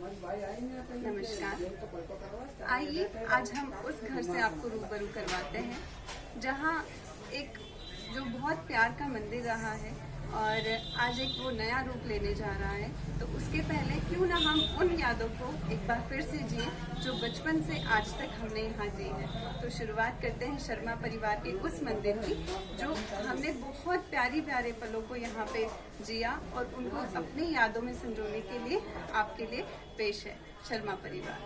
नमस्कार। आइए आज हम उस घर से आपको रूबरू करवाते हैं जहां एक जो बहुत प्यार का मंदिर रहा है और आज एक वो नया रूप लेने जा रहा है। तो उसके पहले क्यों ना हम उन यादों को एक बार फिर से जिए जो बचपन से आज तक हमने यहाँ जी है। तो शुरुआत करते हैं शर्मा परिवार के उस मंदिर की जो हमने बहुत प्यारी प्यारे पलों को यहाँ पे जिया और उनको अपनी यादों में संजोने के लिए आपके लिए पेश है शर्मा परिवार।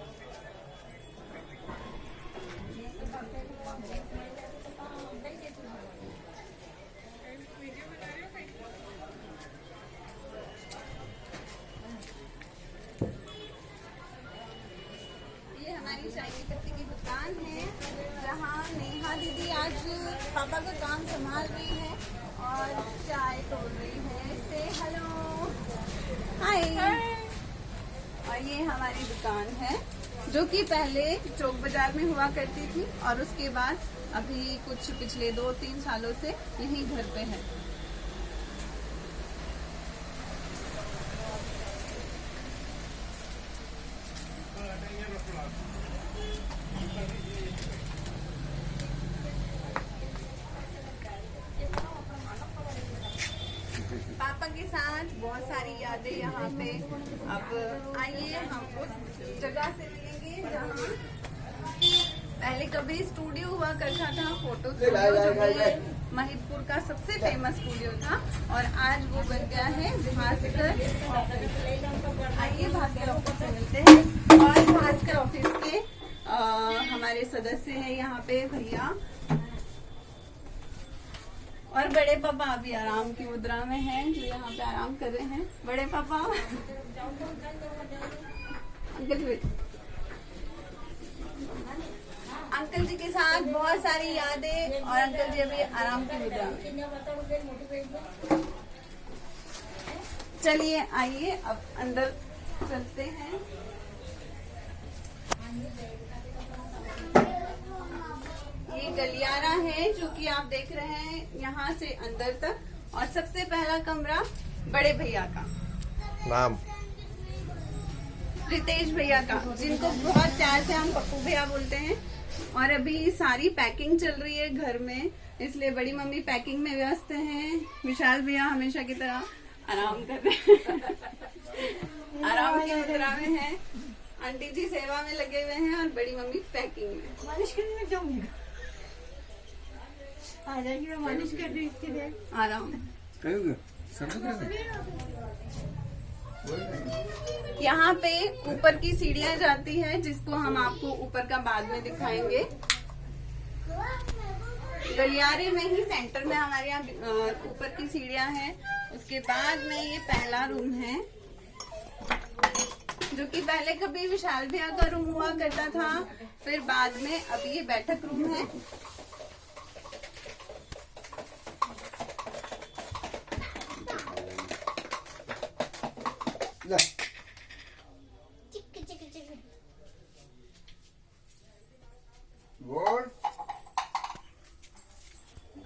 चाय की पत्ती की दुकान है जहाँ नेहा दीदी आज पापा का काम संभाल रही है और चाय तोड़ रही है। से हेलो हाय। और ये हमारी दुकान है जो कि पहले चौक बाजार में हुआ करती थी और उसके बाद अभी कुछ पिछले 2-3 सालों से यहीं घर पे है। पापा के साथ बहुत सारी यादें यहाँ पे। अब आइए हम उस जगह से मिलेंगे जहाँ पहले कभी स्टूडियो हुआ करता था, फोटो स्टूडियो जो कि महिदपुर का सबसे फेमस स्टूडियो था और आज वो बन गया है भास्कर ऑफिस। आइए भास्कर ऑफिस से मिलते हैं और भास्कर ऑफिस के हमारे सदस्य हैं यहाँ पे भैया और बड़े पापा अभी आराम की मुद्रा में हैं जो यहाँ पे आराम कर रहे हैं। बड़े पापा अंकल जी के साथ बहुत सारी यादें और अंकल जी अभी आराम की मुद्रा में। चलिए आइए अब अंदर चलते हैं। ये गलियारा है जो कि आप देख रहे हैं यहाँ से अंदर तक और सबसे पहला कमरा बड़े भैया का नाम रितेश भैया का, जिनको बहुत प्यार से हम पप्पू भैया बोलते हैं। और अभी सारी पैकिंग चल रही है घर में, इसलिए बड़ी मम्मी पैकिंग में व्यस्त हैं। विशाल भैया हमेशा की तरह आराम कर रहे हैं आराम की मुद्रा में है। आंटी जी सेवा में लगे हुए हैं और बड़ी मम्मी पैकिंग में। मालिश करने में जाऊंगी, आ जाएगी मैं मालिश कर रही इसके लिए आराम। यहाँ पे ऊपर की सीढ़ियाँ जाती है जिसको हम आपको ऊपर का बाद में दिखाएंगे। गलियारे में ही सेंटर में हमारे यहाँ ऊपर की सीढ़ियाँ हैं। उसके बाद में ये पहला रूम है जो कि पहले कभी विशाल भैया का रूम हुआ करता था, फिर बाद में अभी ये बैठक रूम है।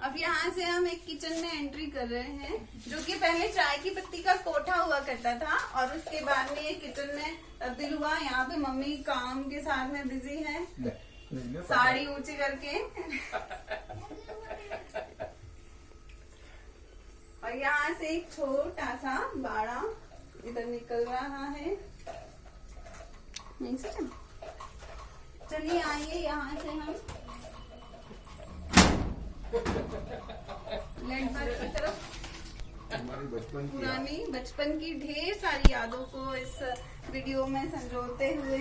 अब यहाँ से हम एक किचन में एंट्री कर रहे हैं जो कि पहले चाय की पत्ती का कोठा हुआ करता था और उसके बाद में ये किचन में तब्दील हुआ। यहाँ पे मम्मी काम के साथ में बिजी है, साड़ी ऊंची करके और यहाँ से एक छोटा सा बाड़ा इधर निकल रहा है। नहीं सर, चलिए आइए यहाँ से हम लैंडमार्क की तरफ पुरानी बचपन की ढेर सारी यादों को इस वीडियो में संजोते हुए।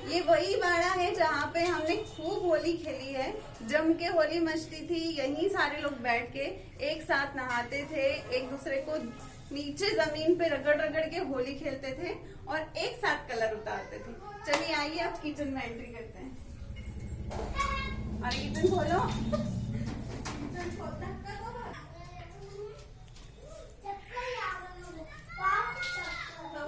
ये वही बाड़ा है जहाँ पे हमने खूब होली खेली है, जम के होली मचती थी। यहीं सारे लोग बैठ के एक साथ नहाते थे, एक दूसरे को नीचे जमीन पे रगड़ रगड़ के होली खेलते थे और एक साथ कलर उतारते थे। चलिए आइए अब किचन में एंट्री करते हैं और किचन खोलो। किचन खोलना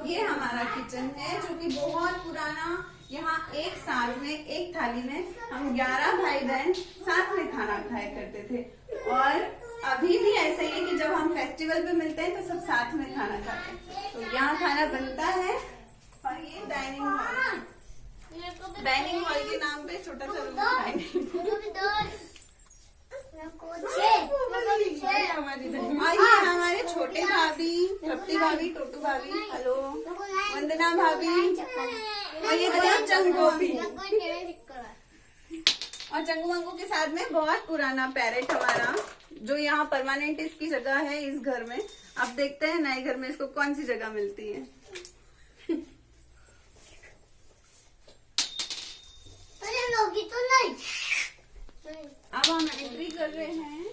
ये हमारा किचन है जो कि बहुत पुराना। यहाँ एक साल में एक थाली में हम 11 भाई बहन साथ में खाना खाया करते थे और अभी भी ऐसा ही है कि जब हम फेस्टिवल पे मिलते हैं तो सब साथ में खाना खाते हैं। तो यहाँ खाना बनता है और ये डाइनिंग हॉल के नाम पे छोटा सा रूम डाइनिंग। और ये हमारे छोटे भाभी, तृप्ति भाभी, टोटू भाभी, हेलो, वंदना भाभी, और ये देखो चंगू भी। और चंगू मंगू के साथ में बहुत पुराना पैरेट हमारा, जो यहाँ परमानेंट इसकी जगह है इस घर में। अब देखते हैं नए घर में इसको कौन सी जगह मिलती है। तो नहीं। अब हम एंट्री कर रहे हैं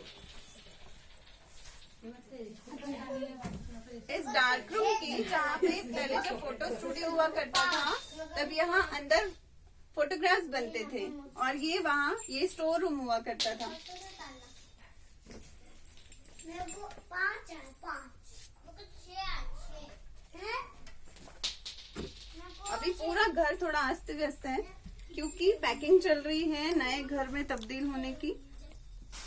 इस डार्क रूम की, जहाँ पे पहले जब फोटो स्टूडियो हुआ करता था तब यहाँ अंदर फोटोग्राफ्स बनते थे, और ये वहाँ ये स्टोर रूम हुआ करता था। अभी पूरा घर थोड़ा अस्त व्यस्त है क्योंकि पैकिंग चल रही है नए घर में तब्दील होने की।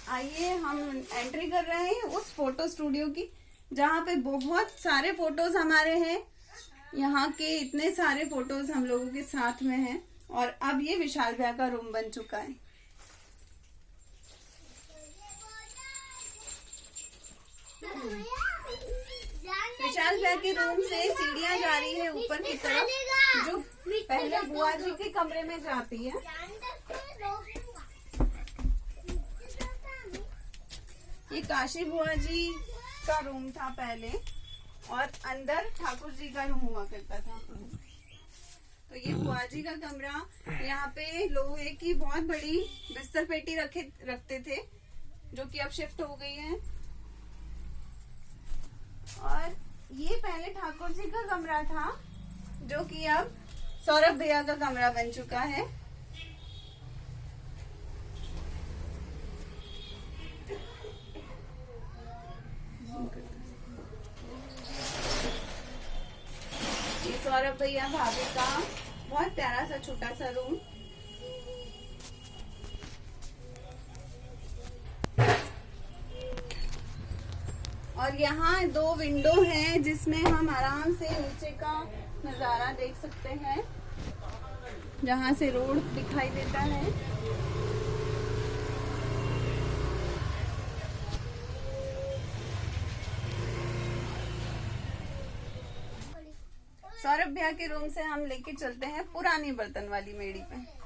आइए हम एंट्री कर रहे हैं उस फोटो स्टूडियो की, जहाँ पे बहुत सारे फोटोज हमारे हैं। यहाँ के इतने सारे फोटोज हम लोगों के साथ में हैं, और अब ये विशाल भैया का रूम बन चुका है। विशाल भैया के रूम से सीढ़ियाँ जा रही है ऊपर की तरफ, जो पहले बुआ जी के कमरे में जाती है। ये काशी बुआ जी का रूम था पहले, और अंदर ठाकुर जी का रूम हुआ करता था। तो ये बुआ जी का कमरा, यहाँ पे लोहे की बहुत बड़ी बिस्तर पेटी रखते थे, जो कि अब शिफ्ट हो गई है। और ये पहले ठाकुर जी का कमरा था, जो कि अब सौरभ भैया का कमरा बन चुका है। ये सौरभ भैया भाभी का बहुत प्यारा सा छोटा सा रूम। और यहाँ 2 विंडो हैं जिसमें हम आराम से नीचे का नजारा देख सकते हैं, जहाँ से रोड दिखाई देता है। सौरभ भैया के रूम से हम लेके चलते हैं पुरानी बर्तन वाली मेड़ी पे।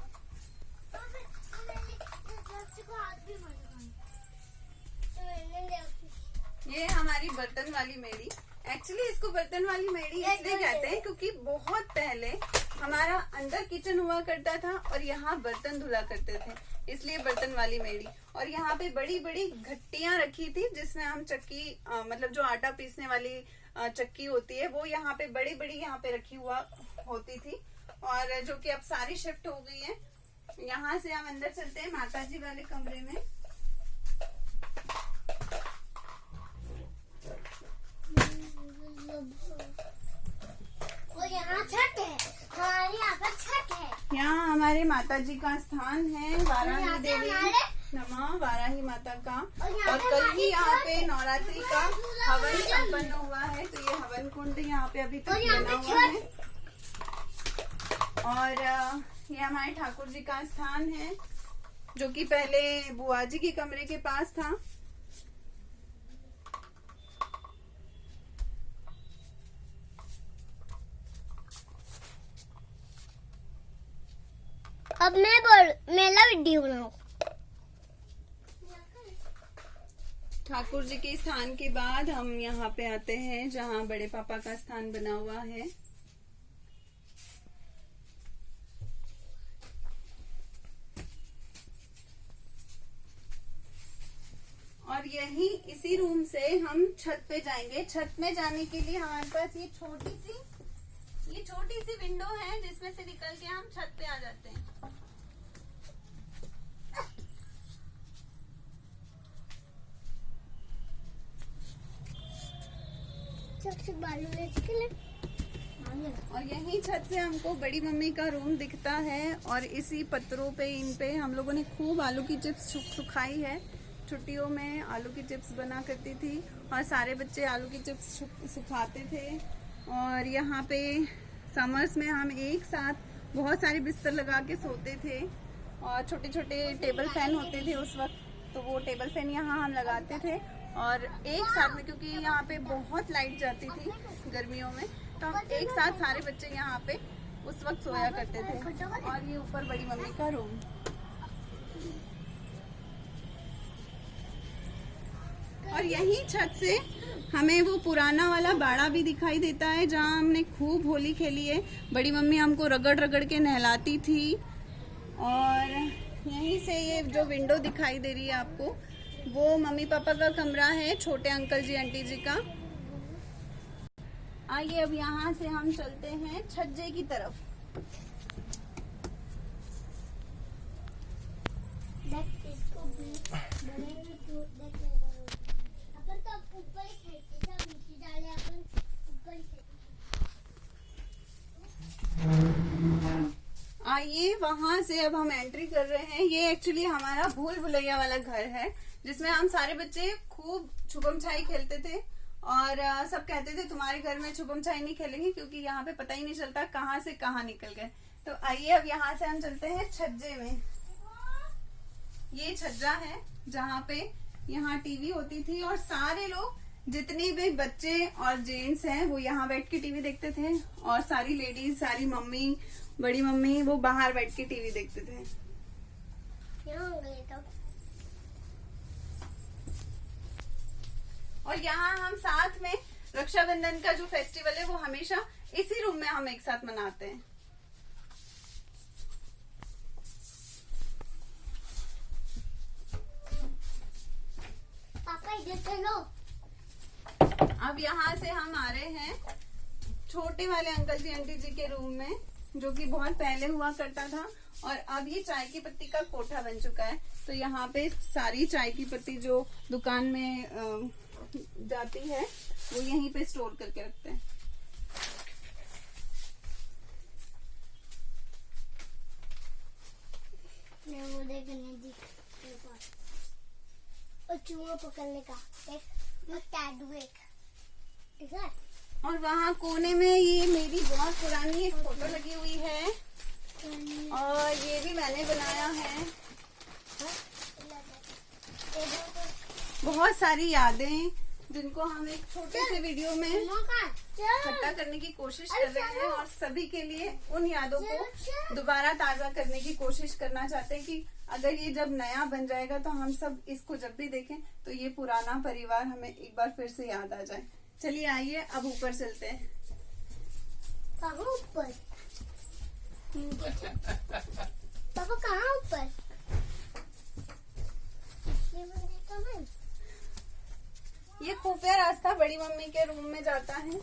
ये हमारी बर्तन वाली मेड़ी। एक्चुअली इसको बर्तन वाली मेड़ी इसलिए कहते हैं क्योंकि बहुत पहले हमारा अंदर किचन हुआ करता था और यहाँ बर्तन धुला करते थे, इसलिए बर्तन वाली मेड़ी। और यहाँ पे बड़ी बड़ी घट्टियां रखी थी जिसमें हम चक्की मतलब जो आटा पीसने वाली चक्की होती है वो यहाँ पे बड़ी बड़ी यहाँ पे रखी हुआ होती थी, और जो कि अब सारी शिफ्ट हो गई है। यहाँ से हम अंदर चलते हैं माता जी वाले कमरे में। और यहाँ छठ है, हमारे यहाँ पर छठ है। यहाँ हमारे माता जी का स्थान है, वाराही देवी नमः वाराही माता का। और कल ही यहाँ पे नवरात्रि का हवन संपन्न हुआ है, तो ये हवन कुंड यहाँ पे अभी तक बना हुआ है। और ये हमारे ठाकुर जी का स्थान है, जो कि पहले बुआ जी के कमरे के पास था। अब मेला वीडियो बनाऊं। ठाकुर जी के स्थान के बाद हम यहाँ पे आते हैं जहाँ बड़े पापा का स्थान बना हुआ है। और यही इसी रूम से हम छत पे जाएंगे। छत में जाने के लिए हमारे पास ये छोटी सी विंडो है जिसमें से निकल के हम छत पे आ जाते हैं। और यही छत से हमको बड़ी मम्मी का रूम दिखता है, और इसी पत्थरों पे इन पे हम लोगों ने खूब आलू की चिप्स सुखाई है। छुट्टियों में आलू की चिप्स बना करती थी और सारे बच्चे आलू की चिप्स सिखाते थे। और यहाँ पे समर्स में हम एक साथ बहुत सारे बिस्तर लगा के सोते थे और छोटे छोटे टेबल फैन होते थे उस वक्त, तो वो टेबल फैन यहाँ हम लगाते थे और एक साथ में, क्योंकि यहाँ पे बहुत लाइट जाती थी गर्मियों में, तो हम एक साथ सारे बच्चे यहाँ पे उस वक्त सोया करते थे। और ये ऊपर बड़ी मम्मी का रूम। और यही छत से हमें वो पुराना वाला बाड़ा भी दिखाई देता है जहाँ हमने खूब होली खेली है। बड़ी मम्मी हमको रगड़ रगड़ के नहलाती थी। और यहीं से ये जो विंडो दिखाई दे रही है आपको, वो मम्मी पापा का कमरा है, छोटे अंकल जी आंटी जी का। आइए अब यहाँ से हम चलते हैं छज्जे की तरफ। आइए वहां से अब हम एंट्री कर रहे हैं। ये एक्चुअली हमारा भूल भुलैया वाला घर है जिसमें हम सारे बच्चे खूब छुपम छाई खेलते थे। और सब कहते थे तुम्हारे घर में छुपम छाई नहीं खेलेंगे क्योंकि यहाँ पे पता ही नहीं चलता कहाँ से कहाँ निकल गए। तो आइए अब यहाँ से हम चलते हैं छज्जे में। ये छज्जा है जहाँ पे यहाँ टीवी होती थी और सारे लोग, जितने भी बच्चे और जेंट्स हैं, वो यहाँ बैठ के टीवी देखते थे। और सारी लेडीज, सारी मम्मी, बड़ी मम्मी, वो बाहर बैठ के टीवी देखते थे। और यहाँ हम साथ में रक्षाबंधन का जो फेस्टिवल है वो हमेशा इसी रूम में हम एक साथ मनाते हैं। पापा इधर चलो। अब यहाँ से हम आ रहे हैं छोटे वाले अंकल जी आंटी जी के रूम में, जो कि बहुत पहले हुआ करता था और अब ये चाय की पत्ती का कोठा बन चुका है। तो यहाँ पे सारी चाय की पत्ती जो दुकान में जाती है वो यहीं पे स्टोर करके रखते हैं। वो देखने और चूहा पकड़ने का एक ठीक है। और वहाँ कोने में ये मेरी बहुत पुरानी एक फोटो लगी हुई है और ये भी मैंने बनाया है। बहुत सारी यादें जिनको हम एक छोटे से वीडियो में इकट्ठा करने की कोशिश कर रहे हैं और सभी के लिए उन यादों को दोबारा ताजा करने की कोशिश करना चाहते हैं कि अगर ये जब नया बन जाएगा तो हम सब इसको जब भी देखें तो ये पुराना परिवार हमें एक बार फिर से याद आ जाए। चलिए आइए अब ऊपर चलते हैं। कहाँ ऊपर? पापा कहाँ ऊपर? ये खुफिया रास्ता बड़ी मम्मी के रूम में जाता है।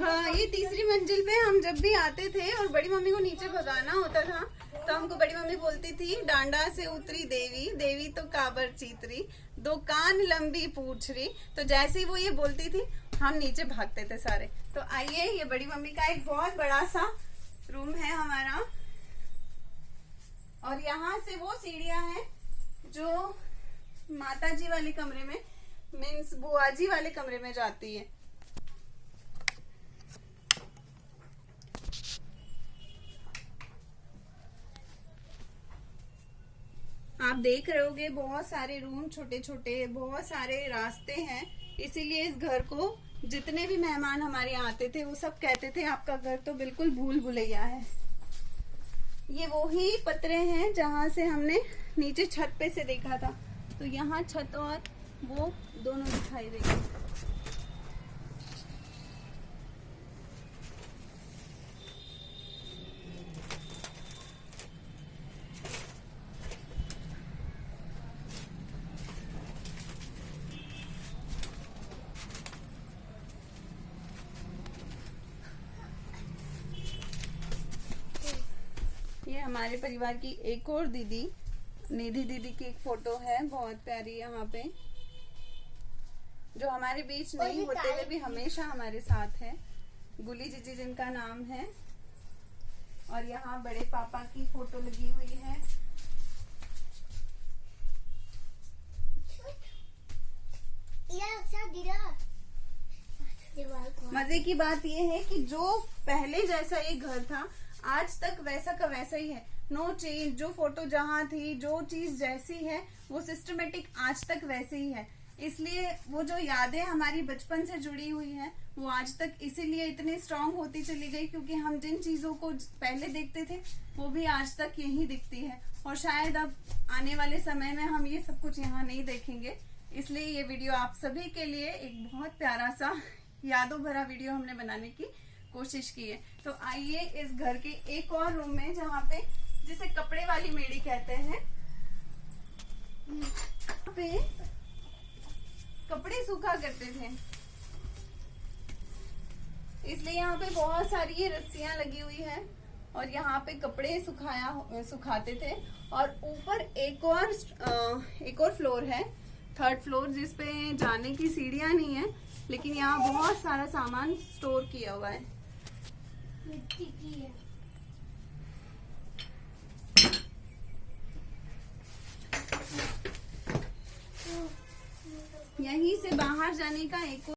हाँ, ये तीसरी मंजिल पे हम जब भी आते थे और बड़ी मम्मी को नीचे भगाना होता था तो हमको बड़ी मम्मी बोलती थी, डांडा से उतरी देवी, देवी तो काबर चीतरी, दो कान लंबी पूछ रही। तो जैसे ही वो ये बोलती थी हम नीचे भागते थे सारे। तो आइए, ये बड़ी मम्मी का एक बहुत बड़ा सा रूम है हमारा और यहाँ से वो सीढ़ियां हैं जो माताजी वाले कमरे में, मीन्स बुआजी वाले कमरे में जाती है। आप देख रहे होगे बहुत सारे रूम, छोटे छोटे, बहुत सारे रास्ते हैं। इसीलिए इस घर को जितने भी मेहमान हमारे यहाँ आते थे वो सब कहते थे आपका घर तो बिल्कुल भूल भुलैया है। ये वही पतरे हैं जहाँ से हमने नीचे छत पे से देखा था। तो यहाँ छत और वो दोनों दिखाई देंगे। ये हमारे परिवार की एक और दीदी, निधि दीदी की एक फोटो है, बहुत प्यारी। यहाँ पे जो हमारे बीच नहीं होते हुए भी हमेशा हमारे साथ है, गुली जीजी जिनका नाम है। और यहाँ बड़े पापा की फोटो लगी हुई है। मजे की बात यह है कि जो पहले जैसा ये घर था आज तक वैसा का वैसा ही है। No change. जो फोटो जहाँ थी, जो चीज जैसी है वो सिस्टमेटिक आज तक वैसे ही है। इसलिए वो जो यादें हमारी बचपन से जुड़ी हुई हैं वो आज तक इसीलिए इतनी स्ट्रांग होती चली गई, क्योंकि हम जिन चीजों को पहले देखते थे वो भी आज तक यही दिखती है। और शायद अब आने वाले समय में हम ये सब कुछ यहाँ नहीं देखेंगे। इसलिए ये वीडियो आप सभी के लिए एक बहुत प्यारा सा यादों भरा वीडियो हमने बनाने की कोशिश की है। तो आइए इस घर के एक और रूम में, जहाँ पे जिसे कपड़े वाली मेड़ी कहते हैं, पे कपड़े सूखा करते थे, इसलिए यहाँ पे बहुत सारी ये रस्सियां लगी हुई है और यहाँ पे कपड़े सुखाते थे। और ऊपर एक और फ्लोर है, 3rd फ्लोर, जिसपे जाने की सीढ़ियां नहीं है, लेकिन यहाँ बहुत सारा सामान स्टोर किया हुआ है। मिट्टी की है। यहीं से बाहर जाने का एक